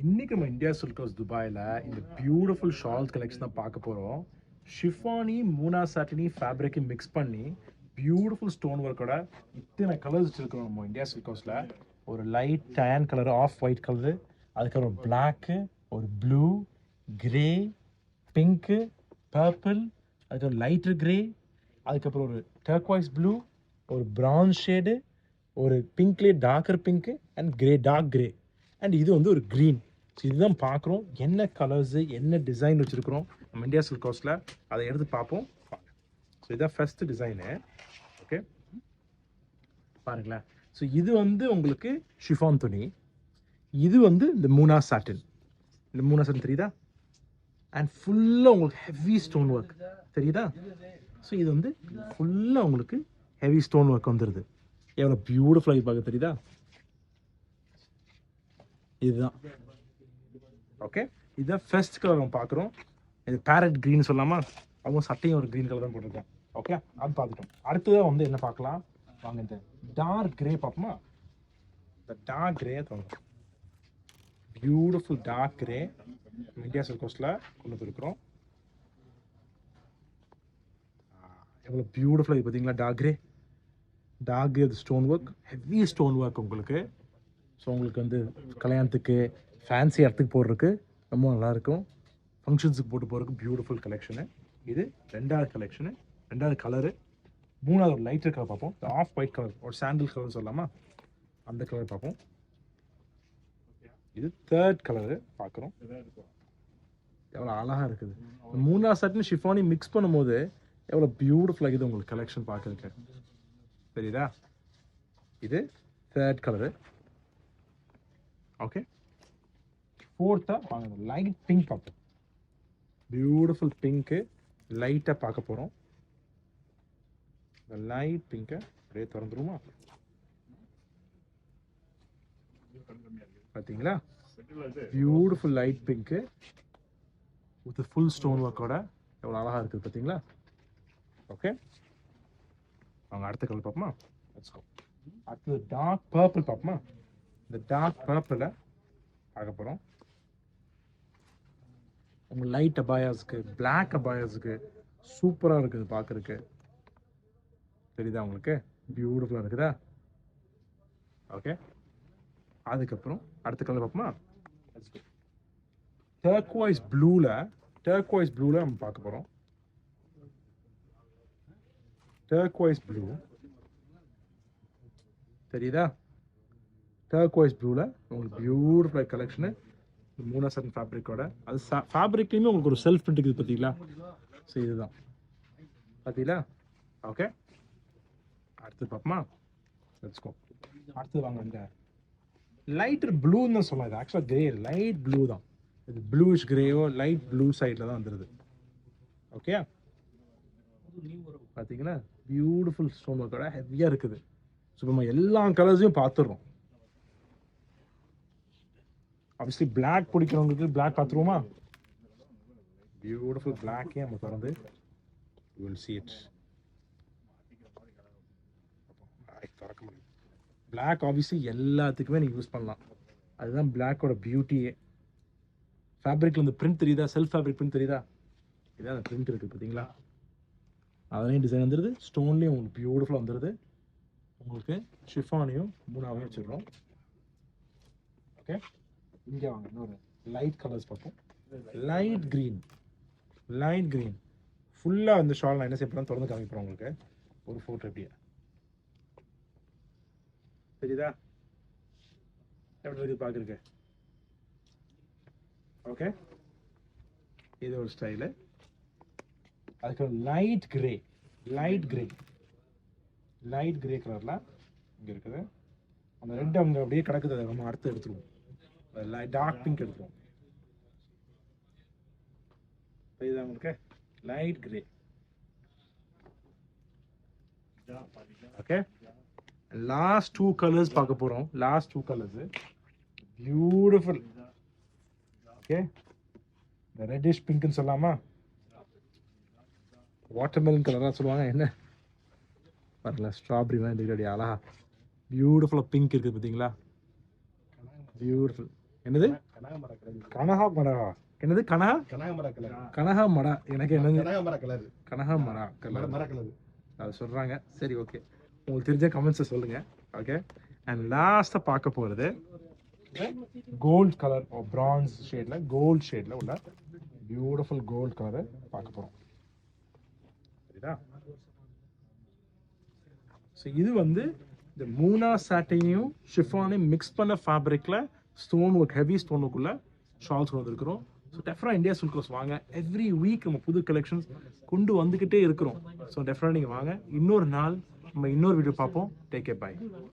இன்னைக்கு நம்ம India silk house துபாயில் இந்த பியூட்டிஃபுல் ஷால் கலெக்ஷன் தான் பார்க்க போகிறோம். ஷிஃபானி மூனா சாட்டினி ஃபேப்ரிக்கை மிக்ஸ் பண்ணி பியூட்டிஃபுல் ஸ்டோன் ஒர்க்கோட இத்தனை கலர்ஸ் வச்சுருக்கிறோம் நம்ம இந்தியா சில்க் ஹவுஸில். ஒரு light tan colour, off white colour, அதுக்கப்புறம் பிளாக்கு, ஒரு ப்ளூ, கிரே, பிங்க்கு, பர்பிள், அதுக்கப்புறம் லைட்டர் கிரே, அதுக்கப்புறம் ஒரு டர்க்வைஸ் ப்ளூ, ஒரு ப்ரௌன் ஷேடு, ஒரு பிங்க்லேயே darker pink and grey, dark grey, and இது வந்து ஒரு க்ரீன். ஸோ இதுதான் பார்க்குறோம். என்ன கலர்ஸு, என்ன டிசைன் வச்சுருக்குறோம் நம்ம இந்தியா சில்க் ஹவுஸில், அதை எடுத்து பார்ப்போம். ஸோ இதுதான் ஃபஸ்ட்டு டிசைனு. ஓகே, பாருங்களேன். ஸோ இது வந்து உங்களுக்கு ஷிஃபான் துணி, இது வந்து இந்த மூனா சாட்டின். இந்த மூனா சாட்டின் தெரியுதா? அண்ட் ஃபுல்லாக உங்களுக்கு ஹெவி ஸ்டோன் ஒர்க் தெரியுதா? ஸோ இது வந்து ஃபுல்லாக உங்களுக்கு ஹெவி ஸ்டோன் ஒர்க் வந்துடுது. எவ்வளோ பியூட்டிஃபுல்லாக பார்க்க தெரியுதா? இதுதான். ஓகே, இதுதான் ஃபர்ஸ்ட் கலர் நம்ம பார்க்குறோம். இது பேரட் க்ரீன் சொல்லாமா? அவங்க சட்டையும் ஒரு க்ரீன் கலர் தான் போட்டிருக்கோம். ஓகே, அது பார்த்துட்டோம். அடுத்ததாக வந்து என்ன பார்க்கலாம் வாங்க, இந்த டார்க் கிரே பார்ப்போமா? இந்த டார்க் கிரே தோணும், beautiful dark grey India silk ஹவுஸில் கொண்டு போயிருக்கிறோம். எவ்வளோ பியூட்டிஃபுல்லாக இது பார்த்தீங்களா? Dark grey, dark grey stone work, heavy stone work உங்களுக்கு. ஸோ உங்களுக்கு வந்து கல்யாணத்துக்கு, ஃபேன்சி இடத்துக்கு போடுறதுக்கு ரொம்ப நல்லாயிருக்கும். ஃபங்க்ஷன்ஸுக்கு போட்டு போகிறதுக்கு பியூட்டிஃபுல் கலெக்ஷனு. இது ரெண்டாவது கலெக்ஷனு, ரெண்டாவது கலரு. மூணாவது ஒரு லைட்டர் கலர் பார்ப்போம். ஆஃப் ஒயிட் கலர், ஒரு சாண்டில் கலர் சொல்லலாமா, அந்த கலர் பார்ப்போம். இது தேர்ட் கலரு பார்க்குறோம். எவ்வளோ அழகாக இருக்குது. மூணாவது சட்னி ஷிஃபானி மிக்ஸ் பண்ணும்போது எவ்வளோ பியூட்டிஃபுல்லாக இருக்குது உங்களுக்கு கலெக்ஷன் பார்க்குறதுக்கு. தெரியுதா? இது தேர்ட் கலரு. ஓகே, ஃபோர்த்தாக வாங்க, லைட் பிங்க் பார்ப்போம். பியூட்டிஃபுல் பிங்க்கு லைட்டாக பார்க்க போகிறோம். இந்த லைட் பிங்கை அப்படியே திறந்துருமா? பார்த்தீங்களா? Beautiful light pink with full stone ஒர்க்கோட எவ்வளோ அழகாக இருக்குது பார்த்தீங்களா? ஓகே, அவங்க அடுத்த கலர் பார்ப்போமா? அடுத்தது டார்க் பர்பிள் பார்ப்போமா? இந்த டார்க் பர்பிளை பார்க்க போகிறோம். உங்கள் லைட் அபாயாஸுக்கு, பிளாக் அபாயாஸுக்கு சூப்பராக இருக்குது பார்க்குறதுக்கு. தெரியுதா உங்களுக்கு? பியூட்டிஃபுல்லாக இருக்குதா? ஓகே, அதுக்கப்புறம் அடுத்த கலர் பார்ப்போமா? டர்க்வைஸ் ப்ளூவில் நம்ம பார்க்க போகிறோம். டர்க்வைஸ் ப்ளூ தெரியுதா? டர்க்வைஸ் ப்ளூவில் உங்களுக்கு பியூட்டிஃபுல் கலெக்ஷனு மூணா சாட்டின் ஃபேப்ரிக்கோட. அது ஃபேப்ரிக்லேயுமே உங்களுக்கு ஒரு செல்ஃப் பிரிண்ட் இருக்குது பார்த்தீங்களா? ஸோ இதுதான் பார்த்தீங்களா? ஓகே, அடுத்து பார்ப்போமா? Let's go. அடுத்து வாங்க, இந்த லைட்டர் ப்ளூன்னு தான் சொல்லலாம். இது ஆக்சுவலாக கிரே, லைட் ப்ளூ தான். இது ப்ளூஷ் கிரேயோ லைட் ப்ளூ சைடில் தான் வந்துடுது. ஓகே, பார்த்தீங்கன்னா பியூட்டிஃபுல் ஸ்டோன் ஒர்க்கோட ஹெவியாக இருக்குது. ஸோ நம்ம எல்லா கலர்ஸையும் பார்த்துடுறோம். ஆப்வியஸ்லி பிளாக் பிடிக்கிறவங்களுக்கு பிளாக் பார்த்துருவோமா? பியூட்டிஃபுல் பிளாக்கே நம்ம திறந்து யூ வில் see it. திறக்க முடியும். பிளாக் ஆப்வியஸ்லி எல்லாத்துக்குமே நீங்கள் யூஸ் பண்ணலாம். அதுதான் பிளாக்கோட பியூட்டியே. ஃபேப்ரிக்கில் இந்த பிரிண்ட் தெரியுதா? செல்ஃப் ஃபேப்ரிக் பிரிண்ட் தெரியுதா? இதான் அந்த பிரிண்ட் இருக்குது பார்த்தீங்களா? அதுலேயும் டிசைன் வந்துடுது, ஸ்டோன்லேயும் உங்களுக்கு பியூட்டிஃபுல்லாக வந்துடுது. உங்களுக்கு ஷிஃபானையும் மூணாவையும் வச்சுருக்கோம். ஓகே, இங்கே வாங்க, இன்னொரு லைட் கலர்ஸ் பார்ப்போம். லைட் க்ரீன் ஃபுல்லாக வந்து ஷால் நான் என்ன செய்யப்படலாம் திறந்து காமிப்போம் உங்களுக்கு. ஒரு ஃபோட்டோ எப்படியா தெரியுதா? எப்படி இருக்குது பார்க்குறக்கு? ஓகே, இது ஒரு ஸ்டைலு. அதுக்கு லைட் கிரே கலரில் இங்கே இருக்குது. அந்த ரெட் அங்கே அப்படியே கிடக்குது, அதை நம்ம அடுத்து எடுத்துருவோம். டார்க் பிங்க் எடுத்துருவோம். தெரியுதா உங்களுக்கு? Light grey. Okay, last two colours பார்க்க போகிறோம். Last two colours beautiful. Okay, இந்த ரெட்டிஷ் பிங்க்னு சொல்லாமா? வாட்டர்மெலன் கலராக சொல்லுவாங்க. என்ன வரல, ஸ்ட்ராபெரி மாதிரி அழகா பியூட்டிஃபுல்லாக பிங்க் இருக்குது பார்த்தீங்களா? பியூட்டிஃபுல். என்னது கனகாமர கலர். கனகாமரா? என்னது கனகாமர கலர். கனகாமரா? எனக்கு என்னது கனகாமர கலர். கனகாமரா கலர் மர கலர். அது சொல்றாங்க. சரி, ஓகே, உங்களுக்கு தெரிஞ்ச கமெண்ட்ஸை சொல்லுங்க. ஓகே, அண்ட் லாஸ்ட்டாக பார்க்க போகிறது கோல்ட் கலர் பிரான்ஸ் ஷேட்ல, கோல்ட் ஷேட்ல உள்ள பியூட்டிஃபுல் கோல்ட் கலரை பார்க்க போகிறோம். சரிதா? ஸோ இது வந்து இந்த மூனா சாட்டையும் ஷிஃபானையும் மிக்ஸ் பண்ண ஃபேப்ரிக்கில் ஸ்டோன் ஒர்க், ஹெவி ஸ்டோன் ஒர்க்குள்ள ஷால்ஸ் வந்துருக்கிறோம். ஸோ டெஃபராக இந்தியா சில்க் ரோஸ் வாங்க. எவ்ரி வீக் நம்ம புது கலெக்ஷன்ஸ் கொண்டு வந்துக்கிட்டே இருக்கிறோம். ஸோ டெஃபராக நீங்கள் வாங்க. இன்னொரு நாள் நம்ம இன்னொரு வீடியோ பார்ப்போம். Take care, by.